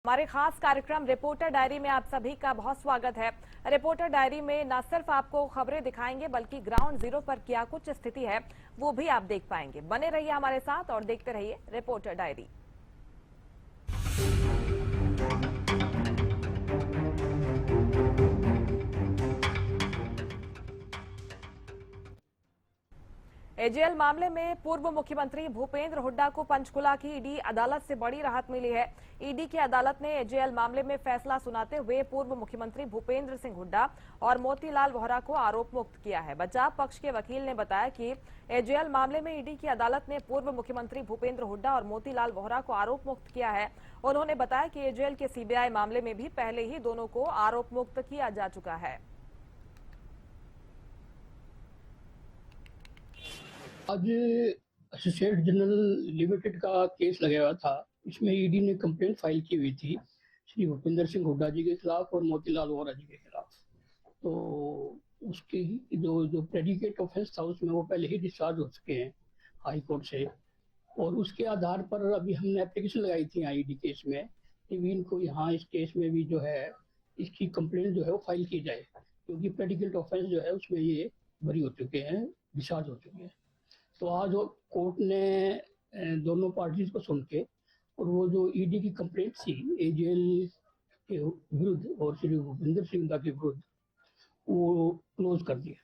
हमारे खास कार्यक्रम रिपोर्टर डायरी में आप सभी का बहुत स्वागत है। रिपोर्टर डायरी में न सिर्फ आपको खबरें दिखाएंगे बल्कि ग्राउंड जीरो पर क्या कुछ स्थिति है वो भी आप देख पाएंगे। बने रहिए हमारे साथ और देखते रहिए रिपोर्टर डायरी। एजेएल मामले में पूर्व मुख्यमंत्री भूपेंद्र हुड्डा को पंचकुला की ईडी अदालत से बड़ी राहत मिली है। ईडी की अदालत ने एजेएल मामले में फैसला सुनाते हुए पूर्व मुख्यमंत्री भूपेंद्र सिंह हुड्डा और मोतीलाल वोहरा को आरोप मुक्त किया है। बचाव पक्ष के वकील ने बताया कि एजेएल मामले में ईडी की अदालत ने पूर्व मुख्यमंत्री भूपेंद्र हुड्डा और मोतीलाल वोहरा को आरोप मुक्त किया है। उन्होंने बताया कि एजेएल के सीबीआई मामले में भी पहले ही दोनों को आरोप मुक्त किया जा चुका है। आज एसोसिएट जनरल लिमिटेड का केस लगाया हुआ था। इसमें ईडी ने कंप्लेंट फाइल की हुई थी श्री भूपेंद्र सिंह हुड्डा जी के खिलाफ और मोतीलाल वोहरा जी के खिलाफ। तो उसके जो प्रेडिकेट ऑफेंस था उसमें वो पहले ही डिस्चार्ज हो चुके हैं हाई कोर्ट से, और उसके आधार पर अभी हमने एप्लीकेशन लगाई थी ईडी केस में कि इनको यहाँ इस केस में भी जो है इसकी कंप्लेंट जो है वो फाइल की जाए, क्योंकि प्रेडिकेट ऑफेंस जो है उसमें ये बरी हो चुके हैं, डिस्चार्ज हो चुके हैं। तो आज कोर्ट ने दोनों पार्टीज को सुन के और वो जो ईडी की कंप्लेंट थी एजेएल के विरुद्ध और श्री भूपेंद्र सिंह हुड्डा के विरुद्ध वो क्लोज कर दिया।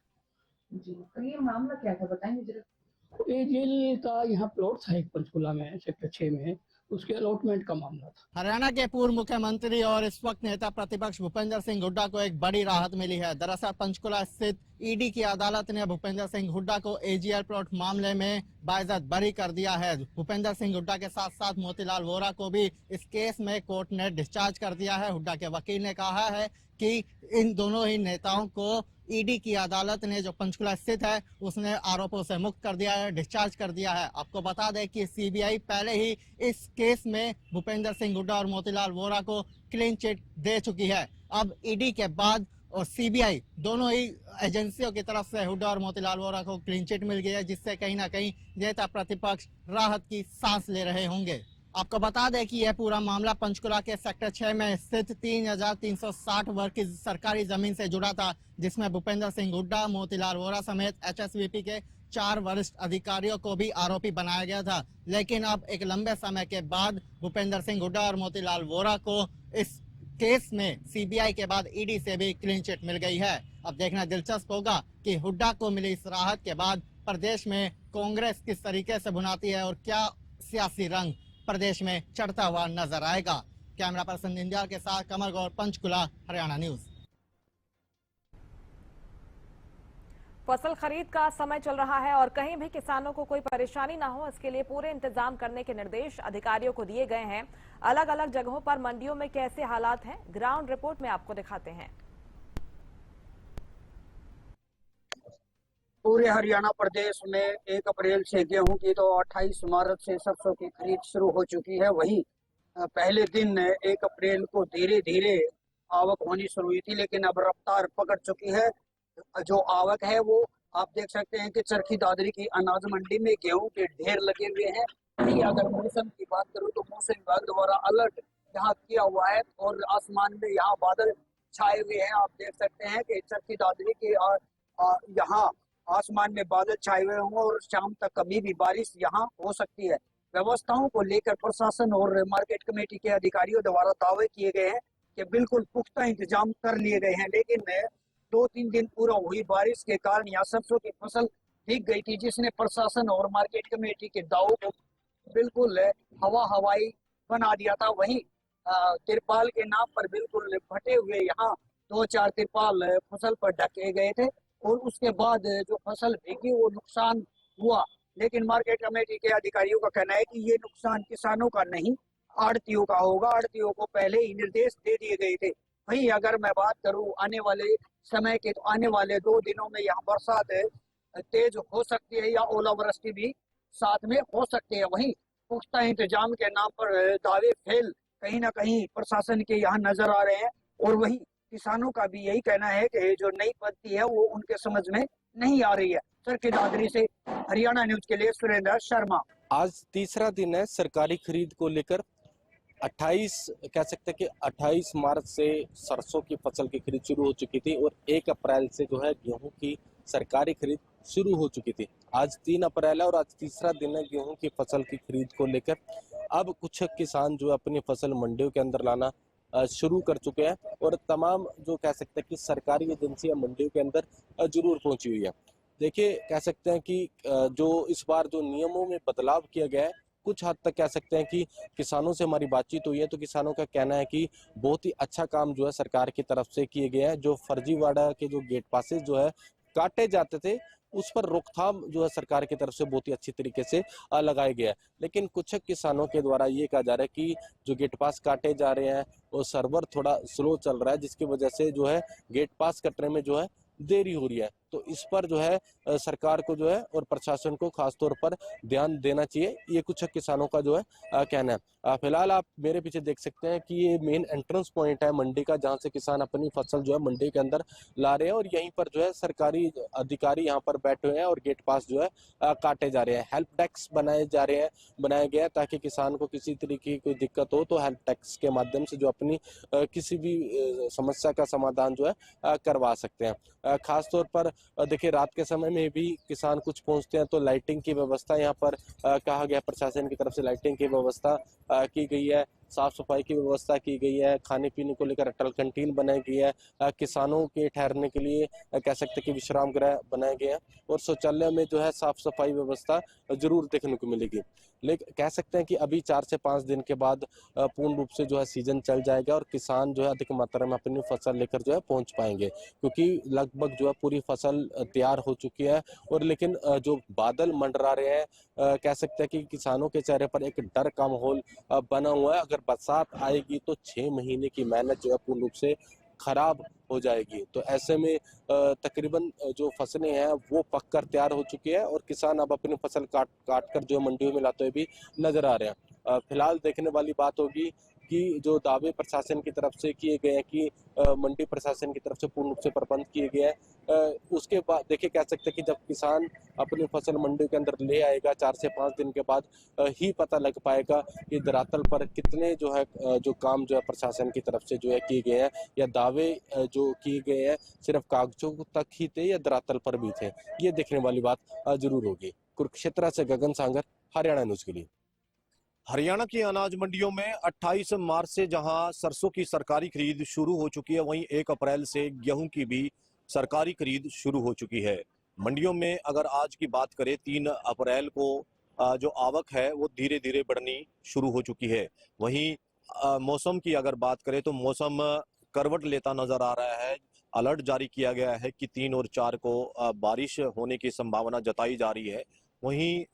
जी, तो ये मामला क्या था बताएंगे जरा। एजेएल का यहाँ प्लॉट था एक पंचकुला में सेक्टर 6 में, उसके अलॉटमेंट का मामला था। हरियाणा के पूर्व मुख्यमंत्री और इस वक्त नेता प्रतिपक्ष भूपेंद्र सिंह हुड्डा को एक बड़ी राहत मिली है। दरअसल पंचकुला स्थित ईडी की अदालत ने भूपेंद्र सिंह हुड्डा को एजेएल प्लॉट मामले में बाइज्जत बरी कर दिया है। भूपेंद्र सिंह हुड्डा के साथ साथ मोतीलाल वोहरा को भी इस केस में कोर्ट ने डिस्चार्ज कर दिया है। हुड्डा के वकील ने कहा है कि इन दोनों ही नेताओं को ईडी की अदालत ने जो पंचकुला स्थित है उसने आरोपों से मुक्त कर दिया है, डिस्चार्ज कर दिया है। आपको बता दें कि सीबीआई पहले ही इस केस में भूपेंद्र सिंह हुड्डा और मोतीलाल वोहरा को क्लीन चिट दे चुकी है। अब ईडी के बाद और सीबीआई दोनों ही एजेंसियों की तरफ से हुड्डा और मोतीलाल वोहरा को क्लीन चिट मिल गई है, जिससे कहीं ना कहीं नेता प्रतिपक्ष राहत की सांस ले रहे होंगे। आपको बता दें कि यह पूरा मामला पंचकुला के सेक्टर 6 में स्थित 3360 वर्ग की सरकारी जमीन से जुड़ा था, जिसमें भूपेंद्र सिंह हुड्डा, मोतीलाल वोहरा समेत एचएसवीपी के 4 वरिष्ठ अधिकारियों को भी आरोपी बनाया गया था। लेकिन अब एक लंबे समय के बाद भूपेंद्र सिंह हुड्डा और मोतीलाल वोहरा को इस केस में सीबीआई के बाद ईडी से भी क्लीन चिट मिल गई है। अब देखना दिलचस्प होगा कि हुड्डा को मिली इस राहत के बाद प्रदेश में कांग्रेस किस तरीके से भुनाती है और क्या सियासी रंग प्रदेश में चढ़ता हुआ नजर आएगा। कैमरा पर्सन इंडिया के साथ कमल गौर, पंचकुला, हरियाणा न्यूज। फसल खरीद का समय चल रहा है और कहीं भी किसानों को कोई परेशानी ना हो, इसके लिए पूरे इंतजाम करने के निर्देश अधिकारियों को दिए गए हैं। अलग अलग जगहों पर मंडियों में कैसे हालात हैं, ग्राउंड रिपोर्ट में आपको दिखाते हैं। पूरे हरियाणा प्रदेश में 1 अप्रैल से गेहूं की तो 28 मार्च से सरसों की खरीद शुरू हो चुकी है। वहीं पहले दिन 1 अप्रैल को धीरे धीरे आवक होनी शुरू हुई थी, लेकिन अब रफ्तार पकड़ चुकी है। जो आवक है वो आप देख सकते हैं कि चरखी दादरी की अनाज मंडी में गेहूं के ढेर लगे हुए हैं। वहीं अगर मौसम की बात करूं तो मौसम विभाग द्वारा अलर्ट यहाँ किया हुआ है और आसमान में यहाँ बादल छाए हुए हैं। आप देख सकते हैं कि चरखी दादरी के यहाँ आसमान में बादल छाए हुए होंगे और शाम तक कभी भी बारिश यहाँ हो सकती है। व्यवस्थाओं को लेकर प्रशासन और मार्केट कमेटी के अधिकारियों द्वारा दावे किए गए हैं कि बिल्कुल पुख्ता इंतजाम कर लिए गए हैं, लेकिन 2-3 दिन पूरा हुई बारिश के कारण यहाँ सरसों की फसल भीग गई थी, जिसने प्रशासन और मार्केट कमेटी के दावों को बिल्कुल हवाई बना दिया था। वहीं तिरपाल के नाम पर बिल्कुल फटे हुए यहाँ 2-4 तिरपाल फसल पर ढके गए थे और उसके बाद जो फसल भीगी वो नुकसान हुआ। लेकिन मार्केट कमेटी के अधिकारियों का कहना है कि ये नुकसान किसानों का नहीं, आड़तियों का होगा। आड़तियों को पहले ही निर्देश दे दिए गए थे। वहीं अगर मैं बात करूं आने वाले समय के, तो आने वाले 2 दिनों में यहाँ बरसात तेज हो सकती है या ओलावृष्टि भी साथ में हो सकती है। वहीं पुख्ता इंतजाम के नाम पर दावे फेल कहीं ना कहीं प्रशासन के यहाँ नजर आ रहे हैं और वहीं किसानों का भी यही कहना है कि जो नई पद्धति है वो उनके समझ में नहीं आ रही है। चरखी दादरी से हरियाणा न्यूज के लिए सुरेंद्र शर्मा। आज तीसरा दिन है सरकारी खरीद को लेकर। 28 कह सकते हैं कि 28 मार्च से सरसों की फसल की खरीद शुरू हो चुकी थी और 1 अप्रैल से जो है गेहूं की सरकारी खरीद शुरू हो चुकी थी। आज 3 अप्रैल है और आज तीसरा दिन है गेहूं की फसल की खरीद को लेकर। अब कुछ किसान जो अपनी फसल मंडियों के अंदर लाना शुरू कर चुके हैं और तमाम जो कह सकते हैं कि सरकारी एजेंसियां मंडियों के अंदर जरूर पहुंची हुई है। देखिए कह सकते हैं कि जो इस बार जो नियमों में बदलाव किया गया है, कुछ हद तक कह सकते हैं कि किसानों से हमारी बातचीत हुई है तो किसानों का कहना है कि बहुत ही अच्छा काम जो है सरकार की तरफ से किए गए हैं। जो फर्जीवाड़ा के जो गेट पासेस जो है काटे जाते थे उस पर रोकथाम जो है सरकार की तरफ से बहुत ही अच्छी तरीके से लगाया गया है। लेकिन कुछ किसानों के द्वारा ये कहा जा रहा है कि जो गेट पास काटे जा रहे हैं वो सर्वर थोड़ा स्लो चल रहा है, जिसकी वजह से जो है गेट पास कटने में जो है देरी हो रही है। तो इस पर जो है सरकार को जो है और प्रशासन को खास तौर पर ध्यान देना चाहिए, ये कुछ किसानों का जो है कहना है। फिलहाल आप मेरे पीछे देख सकते हैं कि ये मेन एंट्रेंस पॉइंट है मंडी का, जहां से किसान अपनी फसल जो है मंडी के अंदर ला रहे हैं और यहीं पर जो है सरकारी अधिकारी यहाँ पर बैठे हुए हैं और गेट पास जो है काटे जा रहे हैं। हेल्प डेस्क बनाए गए हैं ताकि किसान को किसी तरीके की कोई दिक्कत हो तो हेल्प डेस्क के माध्यम से जो अपनी किसी भी समस्या का समाधान जो है करवा सकते हैं। खास तौर पर देखिए रात के समय में भी किसान कुछ पहुंचते हैं तो लाइटिंग की व्यवस्था यहाँ पर कहा गया, प्रशासन की तरफ से लाइटिंग की व्यवस्था की गई है, साफ सफाई की व्यवस्था की गई है, खाने पीने को लेकर अटल कैंटीन बनाई गई है, किसानों के ठहरने के लिए कह सकते हैं कि विश्राम गृह बनाए गए हैं और शौचालय में जो है साफ सफाई व्यवस्था जरूर देखने को मिलेगी। लेकिन कह सकते हैं कि अभी 4 से 5 दिन के बाद पूर्ण रूप से जो है सीजन चल जाएगा और किसान जो है अधिक मात्रा में अपनी फसल लेकर जो है पहुंच पाएंगे, क्योंकि लगभग जो है पूरी फसल तैयार हो चुकी है। और लेकिन जो बादल मंडरा रहे हैं, कह सकते हैं कि किसानों के चेहरे पर एक डर का माहौल बना हुआ है। अगर बरसात आएगी तो 6 महीने की मेहनत जो है पूर्ण रूप से खराब हो जाएगी। तो ऐसे में तकरीबन जो फसलें हैं वो पककर तैयार हो चुकी है और किसान अब अपनी फसल काट कर जो मंडियों में लाते हुए भी नजर आ रहे हैं। फिलहाल देखने वाली बात होगी कि जो दावे प्रशासन की तरफ से किए गए हैं कि मंडी प्रशासन की तरफ से पूर्ण रूप से प्रबंध किए गए हैं, उसके बाद देखिए कह सकते हैं कि जब किसान अपनी फसल मंडी के अंदर ले आएगा 4 से 5 दिन के बाद ही पता लग पाएगा कि धरातल पर कितने जो है जो काम जो है प्रशासन की तरफ से जो है किए गए हैं या दावे जो किए गए हैं सिर्फ कागजों तक ही थे या धरातल पर भी थे। ये देखने वाली बात जरूर होगी। कुरुक्षेत्र से गगन सांगर, हरियाणा न्यूज के लिए। हरियाणा की अनाज मंडियों में 28 मार्च से जहां सरसों की सरकारी खरीद शुरू हो चुकी है, वहीं 1 अप्रैल से गेहूं की भी सरकारी खरीद शुरू हो चुकी है। मंडियों में अगर आज की बात करें 3 अप्रैल को जो आवक है वो धीरे धीरे बढ़नी शुरू हो चुकी है। वहीं मौसम की अगर बात करें तो मौसम करवट लेता नजर आ रहा है। अलर्ट जारी किया गया है कि 3 और 4 को बारिश होने की संभावना जताई जा रही है। वहीं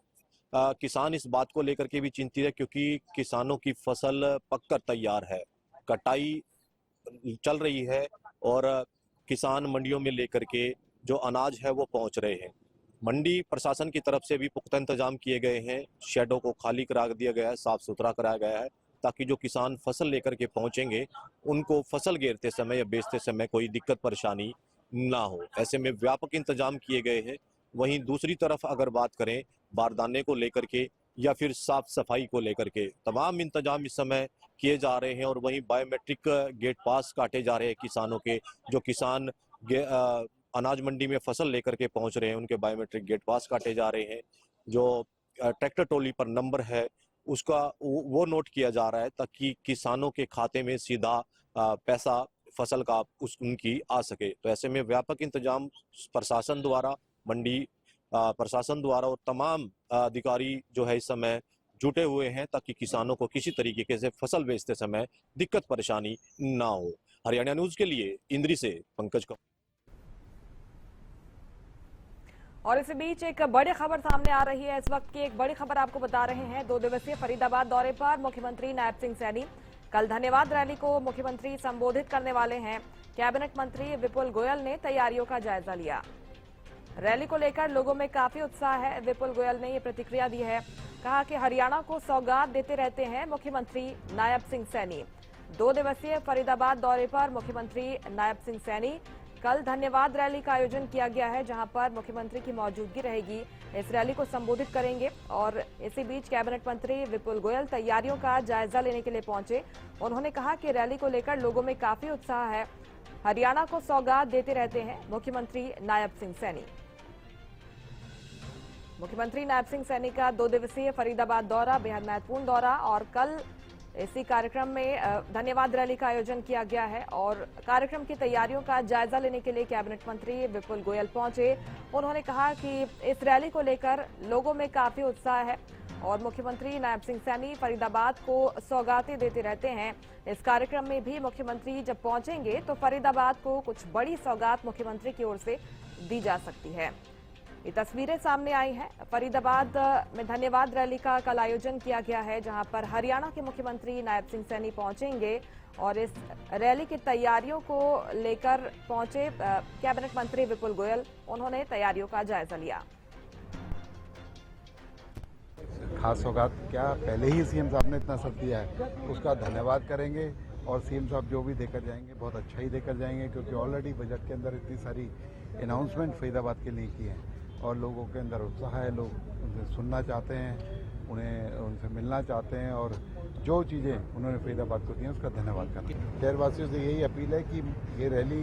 किसान इस बात को लेकर के भी चिंतित है क्योंकि किसानों की फसल पककर तैयार है, कटाई चल रही है और किसान मंडियों में लेकर के जो अनाज है वो पहुंच रहे हैं। मंडी प्रशासन की तरफ से भी पुख्ता इंतजाम किए गए हैं, शेडों को खाली करा दिया गया है, साफ सुथरा कराया गया है ताकि जो किसान फसल लेकर के पहुंचेंगे उनको फसल घेरते समय या बेचते समय कोई दिक्कत परेशानी ना हो। ऐसे में व्यापक इंतजाम किए गए हैं। वहीं दूसरी तरफ अगर बात करें बारदाने को लेकर के या फिर साफ सफाई को लेकर के तमाम इंतजाम इस समय किए जा रहे हैं और वहीं बायोमेट्रिक गेट पास काटे जा रहे हैं किसानों के। जो किसान अनाज मंडी में फसल लेकर के पहुंच रहे हैं उनके बायोमेट्रिक गेट पास काटे जा रहे हैं। जो ट्रैक्टर ट्रॉली पर नंबर है उसका वो नोट किया जा रहा है ताकि किसानों के खाते में सीधा पैसा फसल का उनकी आ सके। तो ऐसे में व्यापक इंतजाम प्रशासन द्वारा, मंडी प्रशासन द्वारा और तमाम अधिकारी जो है इस समय जुटे हुए हैं ताकि किसानों को किसी तरीके से फसल बेचते समय दिक्कत परेशानी ना हो। हरियाणा न्यूज के लिए इंद्री से पंकज का। और इसी बीच एक बड़ी खबर सामने आ रही है। इस वक्त की एक बड़ी खबर आपको बता रहे हैं। 2 दिवसीय फरीदाबाद दौरे पर मुख्यमंत्री नायब सिंह सैनी कल धन्यवाद रैली को मुख्यमंत्री संबोधित करने वाले हैं। कैबिनेट मंत्री विपुल गोयल ने तैयारियों का जायजा लिया। रैली को लेकर लोगों में काफी उत्साह है। विपुल गोयल ने ये प्रतिक्रिया दी है, कहा कि हरियाणा को सौगात देते रहते हैं मुख्यमंत्री नायब सिंह सैनी। 2 दिवसीय फरीदाबाद दौरे पर मुख्यमंत्री नायब सिंह सैनी कल धन्यवाद रैली का आयोजन किया गया है, जहां पर मुख्यमंत्री की मौजूदगी रहेगी। इस रैली को संबोधित करेंगे और इसी बीच कैबिनेट मंत्री विपुल गोयल तैयारियों का जायजा लेने के लिए पहुंचे। उन्होंने कहा कि रैली को लेकर लोगों में काफी उत्साह है। हरियाणा को सौगात देते रहते हैं मुख्यमंत्री नायब सिंह सैनी। मुख्यमंत्री नायब सिंह सैनी का 2 दिवसीय फरीदाबाद दौरा बेहद महत्वपूर्ण दौरा, और कल इसी कार्यक्रम में धन्यवाद रैली का आयोजन किया गया है और कार्यक्रम की तैयारियों का जायजा लेने के लिए कैबिनेट मंत्री विपुल गोयल पहुंचे। उन्होंने कहा कि इस रैली को लेकर लोगों में काफी उत्साह है और मुख्यमंत्री नायब सिंह सैनी फरीदाबाद को सौगातें देते रहते हैं। इस कार्यक्रम में भी मुख्यमंत्री जब पहुंचेंगे तो फरीदाबाद को कुछ बड़ी सौगात मुख्यमंत्री की ओर से दी जा सकती है। ये तस्वीरें सामने आई हैं। फरीदाबाद में धन्यवाद रैली का कल आयोजन किया गया है, जहां पर हरियाणा के मुख्यमंत्री नायब सिंह सैनी पहुंचेंगे और इस रैली की तैयारियों को लेकर पहुंचे कैबिनेट मंत्री विपुल गोयल। उन्होंने तैयारियों का जायजा लिया। खास सौगात क्या, पहले ही सीएम साहब ने इतना सब दिया है, उसका धन्यवाद करेंगे और सीएम साहब जो भी देकर जाएंगे बहुत अच्छा ही देकर जाएंगे, क्योंकि ऑलरेडी बजट के अंदर इतनी सारी अनाउंसमेंट फरीदाबाद के लिए की है और लोगों के अंदर उत्साह है। लोग उनसे सुनना चाहते हैं, उन्हें उनसे मिलना चाहते हैं और जो चीज़ें उन्होंने फरीदाबाद को दी हैं उसका धन्यवाद करना। शहरवासियों से यही अपील है कि ये रैली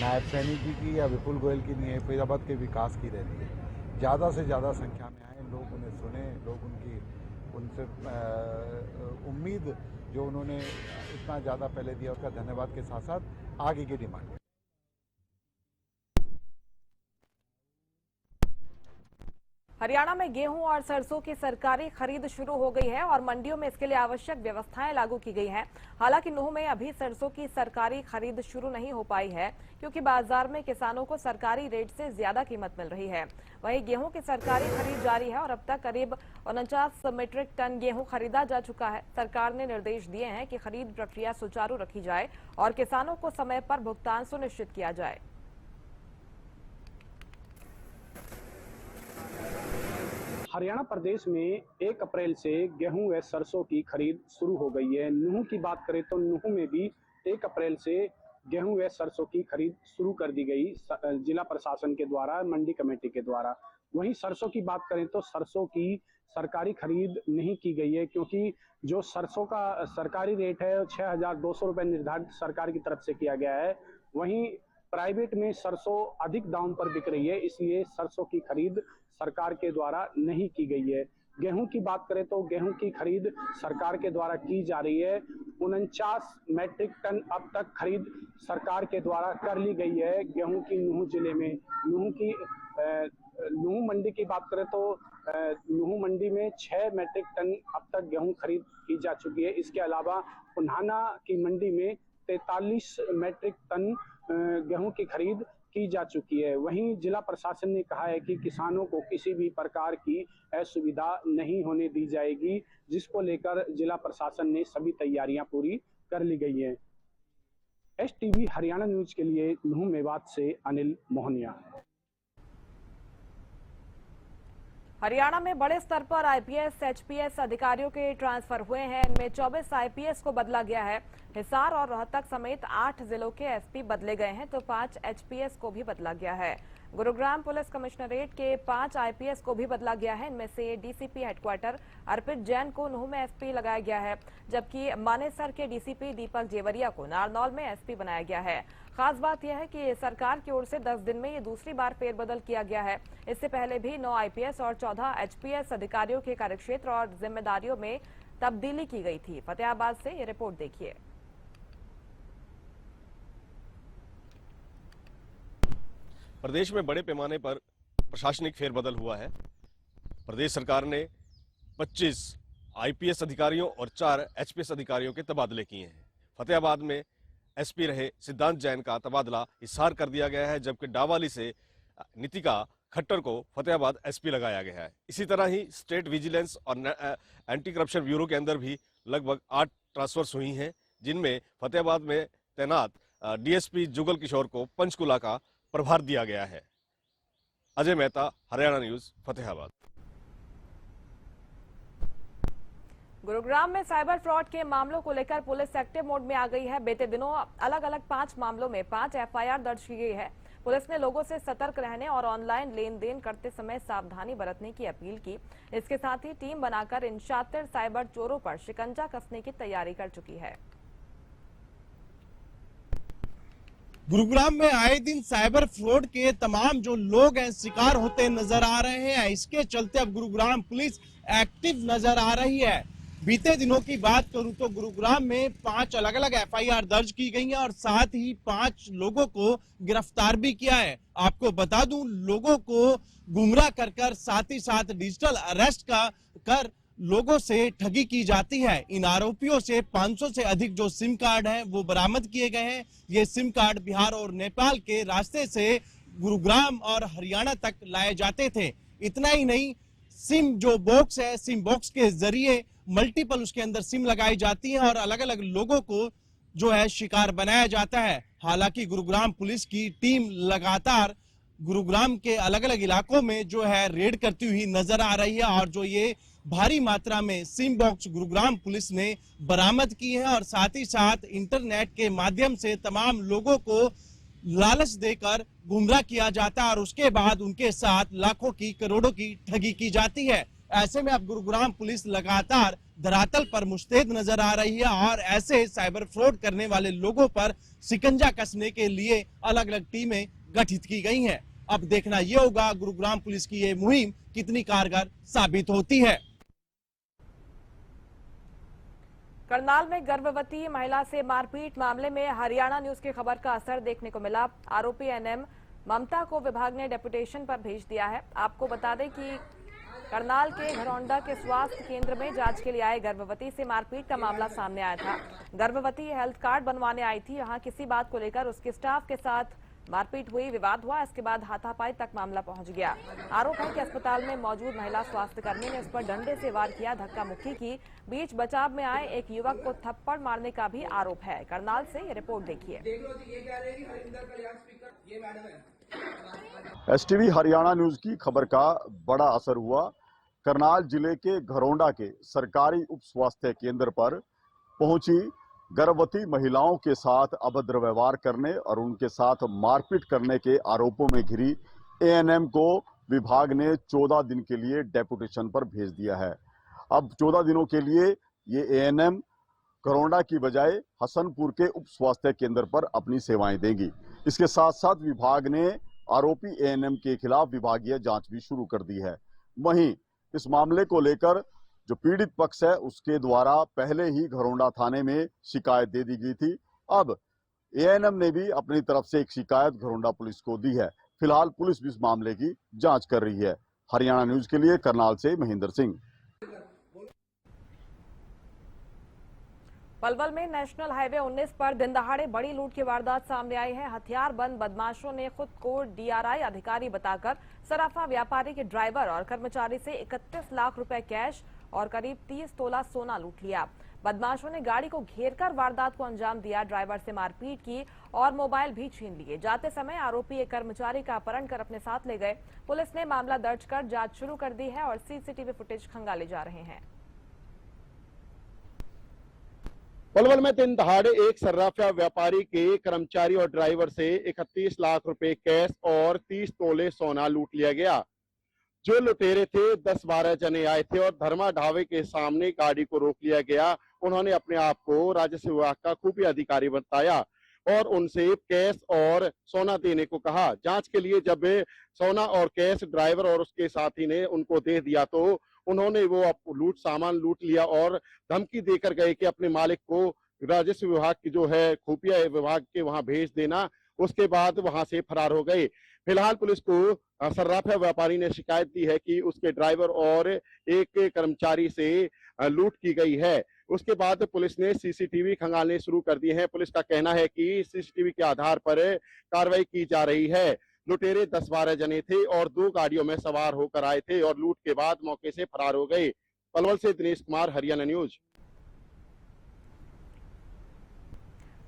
नायब सैनी जी की या विपुल गोयल की नहीं है, फरीदाबाद के विकास की रैली है। ज़्यादा से ज़्यादा संख्या में आए, लोग उन्हें सुने, लोग उनसे उम्मीद जो उन्होंने इतना ज़्यादा पहले दिया उसका धन्यवाद के साथ साथ आगे की डिमांड। हरियाणा में गेहूं और सरसों की सरकारी खरीद शुरू हो गई है और मंडियों में इसके लिए आवश्यक व्यवस्थाएं लागू की गई हैं। हालांकि नूंह में अभी सरसों की सरकारी खरीद शुरू नहीं हो पाई है, क्योंकि बाजार में किसानों को सरकारी रेट से ज्यादा कीमत मिल रही है। वहीं गेहूं की सरकारी खरीद जारी है और अब तक करीब 49 मीट्रिक टन गेहूं खरीदा जा चुका है। सरकार ने निर्देश दिए हैं कि खरीद प्रक्रिया सुचारू रखी जाए और किसानों को समय पर भुगतान सुनिश्चित किया जाए। हरियाणा प्रदेश में 1 अप्रैल से गेहूं व सरसों की खरीद शुरू हो गई है। नूंह की बात करें तो नूंह में भी 1 अप्रैल से गेहूं व सरसों की खरीद शुरू कर दी गई जिला प्रशासन के द्वारा, मंडी कमेटी के द्वारा। वहीं सरसों की बात करें तो सरसों की सरकारी खरीद नहीं की गई है, क्योंकि जो सरसों का सरकारी रेट है 6,200 रुपये निर्धारित सरकार की तरफ से किया गया है। वहीं प्राइवेट में सरसों अधिक दाम पर बिक रही है, इसलिए सरसों की खरीद सरकार के द्वारा नहीं की गई है। गेहूं की बात करें तो गेहूं की खरीद सरकार के द्वारा की जा रही है। 49 मैट्रिक टन अब तक खरीद सरकार के द्वारा कर ली गई है गेहूं की नूंह जिले में। नूंह मंडी की बात करें तो नूंह मंडी में 6 मैट्रिक टन अब तक गेहूं खरीद की जा चुकी है। इसके अलावा उन्हाना की मंडी में 43 मैट्रिक टन गेहूं की खरीद की जा चुकी है। वहीं जिला प्रशासन ने कहा है कि किसानों को किसी भी प्रकार की असुविधा नहीं होने दी जाएगी, जिसको लेकर जिला प्रशासन ने सभी तैयारियां पूरी कर ली गई हैं। STV हरियाणा न्यूज के लिए नूंह मेवात से अनिल मोहनिया। हरियाणा में बड़े स्तर पर IPS, HPS अधिकारियों के ट्रांसफर हुए हैं। इनमें 24 IPS को बदला गया है। हिसार और रोहतक समेत 8 जिलों के SP बदले गए हैं तो 5 HPS को भी बदला गया है। गुरुग्राम पुलिस कमिश्नरेट के 5 IPS को भी बदला गया है। इनमें से DCP हेडक्वार्टर अर्पित जैन को नूंह में SP लगाया गया है, जबकि मानेसर के DCP दीपक जेवरिया को नारनौल में SP बनाया गया है। खास बात यह है कि सरकार की ओर से 10 दिन में ये दूसरी बार फेरबदल किया गया है। इससे पहले भी 9 IPS और 14 HPS अधिकारियों के कार्यक्षेत्र और जिम्मेदारियों में तब्दीली की गई थी। फतेहाबाद से ये रिपोर्ट देखिए। प्रदेश में बड़े पैमाने पर प्रशासनिक फेरबदल हुआ है। प्रदेश सरकार ने 25 IPS अधिकारियों और 4 HPS अधिकारियों के तबादले किए हैं। फतेहाबाद में SP रहे सिद्धांत जैन का तबादला हिसार कर दिया गया है, जबकि डावाली से नीतिका खट्टर को फतेहाबाद SP लगाया गया है। इसी तरह ही स्टेट विजिलेंस और एंटी करप्शन ब्यूरो के अंदर भी लगभग 8 ट्रांसफर्स हुई हैं, जिनमें फतेहाबाद में तैनात DSP जुगल किशोर को पंचकुला का प्रभार दिया गया है। अजय मेहता, हरियाणा न्यूज, फतेहाबाद। गुरुग्राम में साइबर फ्रॉड के मामलों को लेकर पुलिस एक्टिव मोड में आ गई है। बीते दिनों अलग अलग 5 मामलों में 5 एफआईआर दर्ज की गई है। पुलिस ने लोगों से सतर्क रहने और ऑनलाइन लेन देन करते समय सावधानी बरतने की अपील की। इसके साथ ही टीम बनाकर इन शातिर साइबर चोरों पर शिकंजा कसने की तैयारी कर चुकी है। गुरुग्राम में आए दिन साइबर फ्रॉड के तमाम जो लोग हैं शिकार होते नजर आ रहे हैं। इसके चलते अब गुरुग्राम पुलिस एक्टिव नजर आ रही है। बीते दिनों की बात करूं तो गुरुग्राम में 5 अलग अलग एफआईआर दर्ज की गई हैं और साथ ही 5 लोगों को गिरफ्तार भी किया है। आपको बता दूं, लोगों को गुमराह कर साथ ही साथ डिजिटल अरेस्ट कर लोगों से ठगी की जाती है। इन आरोपियों से 500 से अधिक जो सिम कार्ड हैं वो बरामद किए गए हैं। ये सिम कार्ड बिहार और नेपाल के रास्ते से गुरुग्राम और हरियाणा तक लाए जाते थे। इतना ही नहीं, सिम जो बॉक्स है, सिम बॉक्स के जरिए मल्टीपल उसके अंदर सिम लगाई जाती है और अलग अलग लोगों को जो है शिकार बनाया जाता है। हालांकि गुरुग्राम पुलिस की टीम लगातार गुरुग्राम के अलग अलग इलाकों में जो है रेड करती हुई नजर आ रही है और जो ये भारी मात्रा में सिम बॉक्स गुरुग्राम पुलिस ने बरामद की है और साथ ही साथ इंटरनेट के माध्यम से तमाम लोगों को लालच देकर गुमराह किया जाता है और उसके बाद उनके साथ लाखों की करोड़ों की ठगी की जाती है। ऐसे में अब गुरुग्राम पुलिस लगातार धरातल पर मुस्तैद नजर आ रही है और ऐसे साइबर फ्रॉड करने वाले लोगों पर शिकंजा कसने के लिए अलग अलग टीमें गठित की गई हैं। अब देखना यह होगा गुरुग्राम पुलिस की ये मुहिम कितनी कारगर साबित होती है। करनाल में गर्भवती महिला से मारपीट मामले में हरियाणा न्यूज की खबर का असर देखने को मिला। आरोपी एनएम ममता को विभाग ने डेपुटेशन पर भेज दिया है। आपको बता दें कि करनाल के घरौंडा के स्वास्थ्य केंद्र में जांच के लिए आए गर्भवती से मारपीट का मामला सामने आया था। गर्भवती हेल्थ कार्ड बनवाने आई थी। यहां किसी बात को लेकर उसके स्टाफ के साथ मारपीट हुई, विवाद हुआ। इसके बाद हाथापाई तक मामला पहुंच गया। आरोप है कि अस्पताल में मौजूद महिला स्वास्थ्य कर्मी ने उस पर डंडे से वार किया, धक्का मुक्की की। बीच बचाव में आए एक युवक को थप्पड़ मारने का भी आरोप है। करनाल से ये रिपोर्ट देखिए। एसटीवी हरियाणा न्यूज की खबर का बड़ा असर हुआ। करनाल जिले के घरौंडा के सरकारी उप स्वास्थ्य केंद्र पर पहुंची गर्भवती महिलाओं के साथ अभद्र व्यवहार करने और उनके साथ मारपीट करने के आरोपों में घिरी एएनएम को विभाग ने 14 दिन के लिए डेपुटेशन पर भेज दिया है। अब 14 दिनों के लिए ये एएनएम घरौंडा की बजाय हसनपुर के उप स्वास्थ्य केंद्र पर अपनी सेवाएं देंगी। इसके साथ साथ विभाग ने आरोपी एएनएम के खिलाफ विभागीय जांच भी शुरू कर दी है। वहीं इस मामले को लेकर जो पीड़ित पक्ष है उसके द्वारा पहले ही घरौंडा थाने में शिकायत दे दी गई थी। अब एएनएम ने भी अपनी तरफ से एक शिकायत घरौंडा पुलिस को दी है। फिलहाल पुलिस भी इस मामले की जांच कर रही है। हरियाणा न्यूज के लिए करनाल से महेंद्र सिंह। पलवल में नेशनल हाईवे 19 पर दिन दहाड़े बड़ी लूट की वारदात सामने आई है। हथियारबंद बदमाशों ने खुद को डीआरआई अधिकारी बताकर सराफा व्यापारी के ड्राइवर और कर्मचारी से 31 लाख रुपए कैश और करीब 30 तोला सोना लूट लिया। बदमाशों ने गाड़ी को घेरकर वारदात को अंजाम दिया, ड्राइवर से मारपीट की और मोबाइल भी छीन लिए। जाते समय आरोपी एक कर्मचारी का अपहरण कर अपने साथ ले गए। पुलिस ने मामला दर्ज कर जांच शुरू कर दी है और सीसीटीवी फुटेज खंगाले जा रहे हैं। पलवल में दिन दहाड़े एक सर्राफा व्यापारी के कर्मचारी और ड्राइवर से 31 लाख रुपए कैश और 30 तोले सोना लूट लिया गया। जो लुटेरे थे 10-12 जने आए थे और धर्मा ढाबे के सामने गाड़ी को रोक लिया गया। उन्होंने अपने आप को राजस्व विभाग का खुफिया अधिकारी बताया और उनसे कैश और सोना देने को कहा। जांच के लिए जब सोना और कैश ड्राइवर और उसके साथी ने उनको दे दिया तो उन्होंने वो सामान लूट लिया और धमकी देकर गए कि अपने मालिक को राजस्व विभाग की जो है खुफिया विभाग के वहां भेज देना। उसके बाद वहां से फरार हो गए। फिलहाल पुलिस को सर्राफा व्यापारी ने शिकायत दी है कि उसके ड्राइवर और एक कर्मचारी से लूट की गई है। उसके बाद पुलिस ने सीसीटीवी खंगालने शुरू कर दिए हैं। पुलिस का कहना है कि सीसीटीवी के आधार पर कार्रवाई की जा रही है। लुटेरे 10-12 जने थे और 2 गाड़ियों में सवार होकर आए थे और लूट के बाद मौके से फरार हो गए। पलवल से दिनेश कुमार, हरियाणा न्यूज।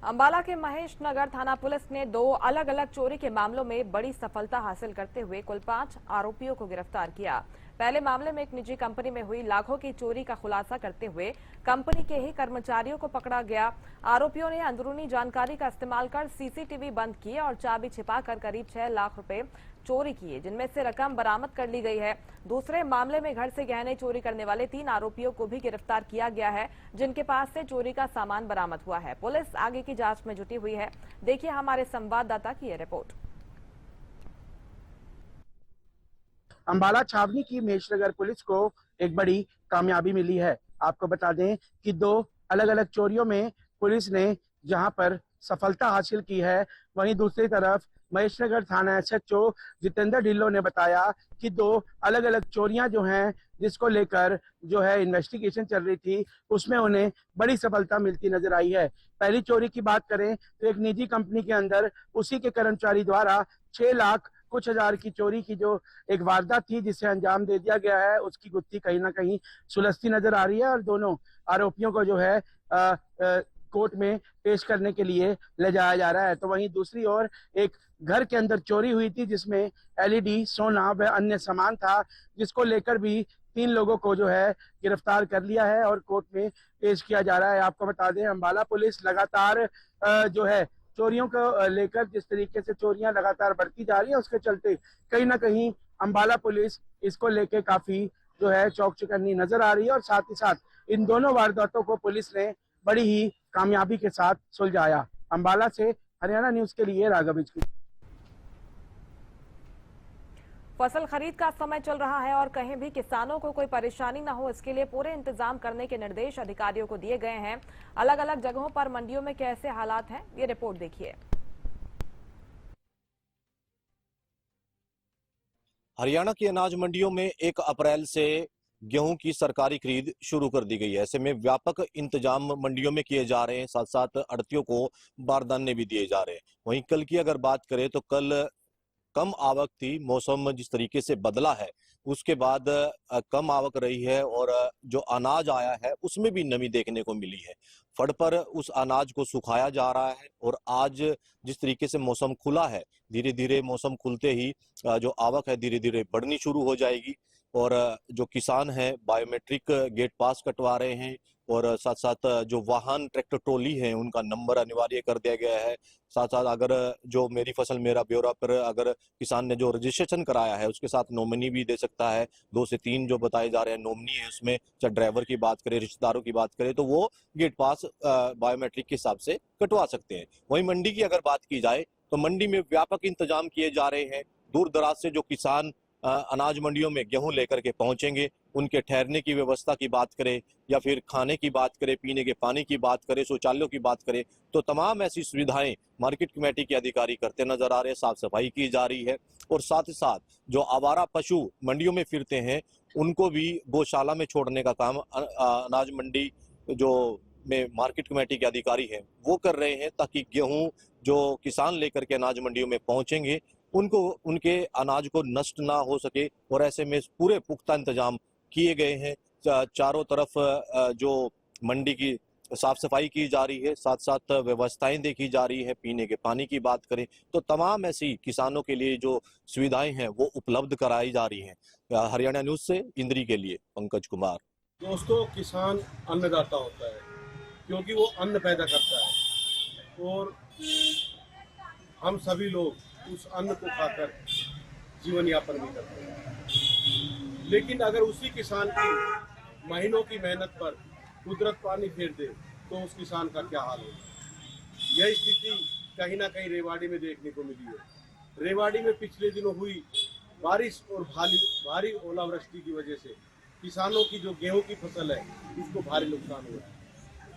अंबाला के महेश नगर थाना पुलिस ने 2 अलग अलग चोरी के मामलों में बड़ी सफलता हासिल करते हुए कुल 5 आरोपियों को गिरफ्तार किया। पहले मामले में एक निजी कंपनी में हुई लाखों की चोरी का खुलासा करते हुए कंपनी के ही कर्मचारियों को पकड़ा गया। आरोपियों ने अंदरूनी जानकारी का इस्तेमाल कर सीसीटीवी बंद किए और चाबी छिपाकर करीब 6 लाख रुपए चोरी किए, जिनमें से रकम बरामद कर ली गई है। दूसरे मामले में घर से गहने चोरी करने वाले 3 आरोपियों को भी गिरफ्तार किया गया है, जिनके पास से चोरी का सामान बरामद हुआ है। पुलिस आगे की जांच में जुटी हुई है। देखिए हमारे संवाददाता की यह रिपोर्ट। अंबाला छावनी की महेशनगर पुलिस को एक बड़ी कामयाबी मिली है। आपको बता दें कि 2 अलग अलग चोरियों में पुलिस ने जहां पर सफलता हासिल की है, वहीं दूसरी तरफ महेशनगर थाना एसएचओ जितेंद्र ढिल्लो ने बताया कि 2 अलग अलग चोरियां जो हैं, जिसको लेकर जो है इन्वेस्टिगेशन चल रही थी, उसमें उन्हें बड़ी सफलता मिलती नजर आई है। पहली चोरी की बात करें तो एक निजी कंपनी के अंदर उसी के कर्मचारी द्वारा 6 लाख कुछ हजार की चोरी की जो एक वारदात थी, जिसे अंजाम दे दिया गया है, उसकी गुत्थी कहीं ना कहीं सुलझती नजर आ रही है और दोनों आरोपियों को जो है कोर्ट में पेश करने के लिए ले जाया जा रहा है। तो वहीं दूसरी ओर एक घर के अंदर चोरी हुई थी, जिसमें एलईडी, सोना व अन्य सामान था, जिसको लेकर भी 3 लोगों को जो है गिरफ्तार कर लिया है और कोर्ट में पेश किया जा रहा है। आपको बता दें, अंबाला पुलिस लगातार जो है चोरियों को लेकर जिस तरीके से चोरियां लगातार बढ़ती जा रही है, उसके चलते कहीं ना कहीं अंबाला पुलिस इसको लेके काफी जो है चौक चौकन्नी नजर आ रही है और साथ ही साथ इन दोनों वारदातों को पुलिस ने बड़ी ही कामयाबी के साथ सुलझाया। अंबाला से हरियाणा न्यूज के लिए राघव की। फसल खरीद का समय चल रहा है और कहीं भी किसानों को कोई परेशानी न हो, इसके लिए पूरे इंतजाम करने के निर्देश अधिकारियों को दिए गए हैं। अलग अलग जगहों पर मंडियों में कैसे हालात हैं, ये रिपोर्ट देखिए। हरियाणा की अनाज मंडियों में 1 अप्रैल से गेहूं की सरकारी खरीद शुरू कर दी गई है। ऐसे में व्यापक इंतजाम मंडियों में किए जा रहे हैं, साथ साथ आढ़तियों को बारदाने भी दिए जा रहे हैं। वहीं कल की अगर बात करें तो कल कम आवक थी, मौसम जिस तरीके से बदला है उसके बाद कम आवक रही है और जो अनाज आया है उसमें भी नमी देखने को मिली है। फड़ पर उस अनाज को सुखाया जा रहा है और आज जिस तरीके से मौसम खुला है, धीरे धीरे मौसम खुलते ही जो आवक है धीरे धीरे बढ़नी शुरू हो जाएगी और जो किसान हैं बायोमेट्रिक गेट पास कटवा रहे हैं और साथ साथ जो वाहन ट्रैक्टर ट्रॉली है उनका नंबर अनिवार्य कर दिया गया है। साथ साथ अगर जो मेरी फसल मेरा ब्यौरा पर अगर किसान ने जो रजिस्ट्रेशन कराया है उसके साथ नॉमिनी भी दे सकता है। 2 से 3 जो बताए जा रहे हैं नॉमिनी है, उसमें चाहे ड्राइवर की बात करें, रिश्तेदारों की बात करें, तो वो गेट पास बायोमेट्रिक के हिसाब से कटवा सकते हैं। वहीं मंडी की अगर बात की जाए तो मंडी में व्यापक इंतजाम किए जा रहे हैं। दूर दराज से जो किसान अनाज मंडियों में गेहूं लेकर के पहुंचेंगे, उनके ठहरने की व्यवस्था की बात करें या फिर खाने की बात करें, पीने के पानी की बात करें, शौचालयों की बात करें, तो तमाम ऐसी सुविधाएं मार्केट कमेटी के अधिकारी करते नजर आ रहे हैं। साफ सफाई की जा रही है और साथ ही साथ जो आवारा पशु मंडियों में फिरते हैं उनको भी गौशाला में छोड़ने का काम अनाज मंडी जो में मार्केट कमेटी के अधिकारी हैं वो कर रहे हैं, ताकि गेहूं जो किसान लेकर के अनाज मंडियों में पहुंचेंगे उनको उनके अनाज को नष्ट ना हो सके और ऐसे में पूरे पुख्ता इंतजाम किए गए हैं। चारों तरफ जो मंडी की साफ सफाई की जा रही है, साथ साथ व्यवस्थाएं देखी जा रही है। पीने के पानी की बात करें तो तमाम ऐसी किसानों के लिए जो सुविधाएं हैं वो उपलब्ध कराई जा रही हैं। हरियाणा न्यूज से इंद्री के लिए पंकज कुमार। दोस्तों, किसान अन्नदाता होता है क्योंकि वो अन्न पैदा करता है और हम सभी लोग उस अन्न को खाकर जीवन यापन भी करते हैं। लेकिन अगर उसी किसान की महीनों की मेहनत पर कुदरत पानी फेर दे तो उस किसान का क्या हाल होगा। यह स्थिति कहीं ना कहीं रेवाड़ी में देखने को मिली है। रेवाड़ी में पिछले दिनों हुई बारिश और भारी ओलावृष्टि की वजह से किसानों की जो गेहूं की फसल है उसको भारी नुकसान हुआ है।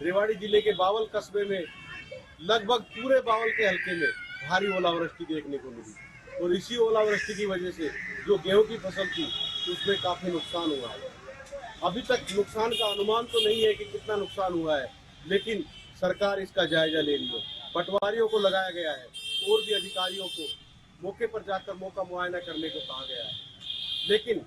रेवाड़ी जिले के बावल कस्बे में लगभग पूरे बावल के हल्के में भारी ओलावृष्टि देखने को मिली और इसी ओलावृष्टि की वजह से जो गेहूं की फसल थी उसमें काफी नुकसान हुआ है। अभी तक नुकसान का अनुमान तो नहीं है कि कितना नुकसान हुआ है, लेकिन सरकार इसका जायजा ले रही है। पटवारियों को लगाया गया है और भी अधिकारियों को मौके पर जाकर मौका मुआयना करने को कहा गया है। लेकिन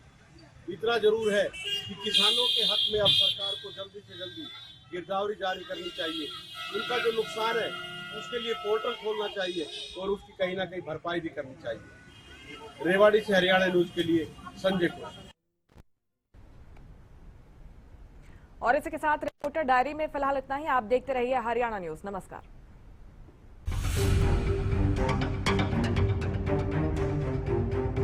इतना जरूर है कि किसानों के हक में अब सरकार को जल्दी से जल्दी गिरदावरी जारी करनी चाहिए। उनका जो नुकसान है उसके लिए पोर्टल खोलना चाहिए और उसकी कहीं ना कहीं भरपाई भी करनी चाहिए। रेवाड़ी से हरियाणा न्यूज के लिए संजय कुमार। और इसी के साथ रिपोर्टर डायरी में फिलहाल इतना ही। आप देखते रहिए हरियाणा न्यूज। नमस्कार।